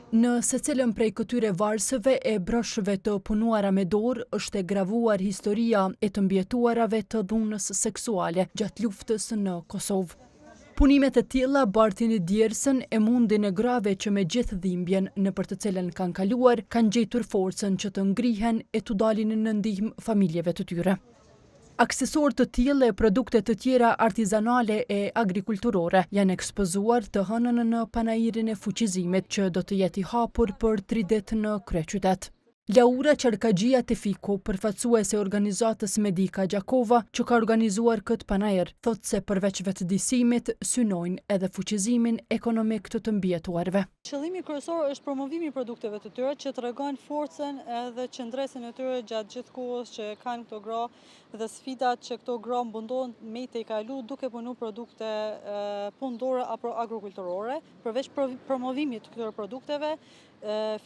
Në secilën prej këtyre varsëve e broshëve të punuara me dorë është e gravuar historia e të mbjetuarave të dhunës seksuale gjatë luftës në Kosovë. Punimet e tilla bartin djersën e mundin e grave që me gjithë dhimbjen në për të cilën kanë kaluar, kanë gjetur forcën që të ngrihen e të dalin në ndihmë familjeve të tyre. Aksesor të tillë e produkte të tjera artizanale e agrikulturore janë ekspozuar të hënën në panairin e fuqizimit që do të jetë i hapur për 3 ditë në kryeqytet. Laura Qarkagjia Tefiko, përfaqësuese e organizatës Medika Gjakova, që ka organizuar këtë panair, thotë se përveç vetëdijsimit synojnë edhe fuqizimin ekonomik të mbjetuarve. Qëllimi kryesor është promovimi i produkteve të tyre që tregon forcën edhe qëndresën e tyre gjatë gjithë kohës që kanë këto gra dhe sfidat që këto gra mundohen me të kalu duke punu produkte punëdore apo agrokulturore. Përveç promovimit të këtyre produkteve,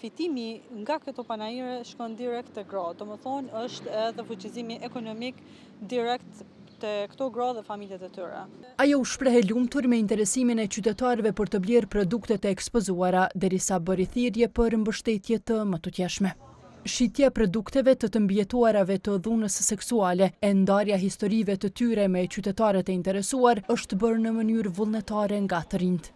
fitimi nga këto panaire shkon direkt te gra. Domethënë është edhe fuqizimi ekonomik direkt te këto gra dhe familjet e tyre. Ajo u shpreh e lumtur me interesimin e qytetarëve për të blerë produktet e ekspozuara, derisa bëri thirrje për mbështetje të mëtutjeshme. Shitja e produkteve të mbjetuarave të dhunës seksuale e ndarja historive të tyre me qytetarët e interesuar është bërë në mënyrë vullnetare nga të rinjt.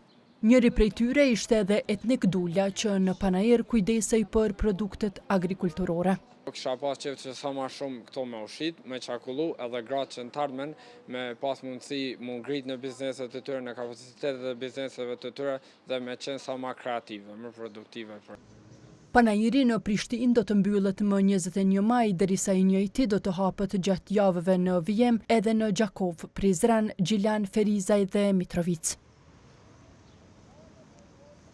Njëri prej tyre ishte edhe Etnik Dulja që në panair kujdesej për produktet agrikulturore. Kisha pas qef që sa ma shumë këto me ushit, me qakullu edhe gratë që në tardmen me pas mundësi mu ngrit në bizneset të tyre, në kapacitetet e bizneseve të tyre dhe me qenë sa ma kreative, më produktive. Panairi në Prishtinë do të mbyllet më 21 maj, derisa i njëjti do të hapet gjatë javëve në Vijem edhe në Gjakovë, Prizren, Gjilan, Ferizaj dhe Mitrovic.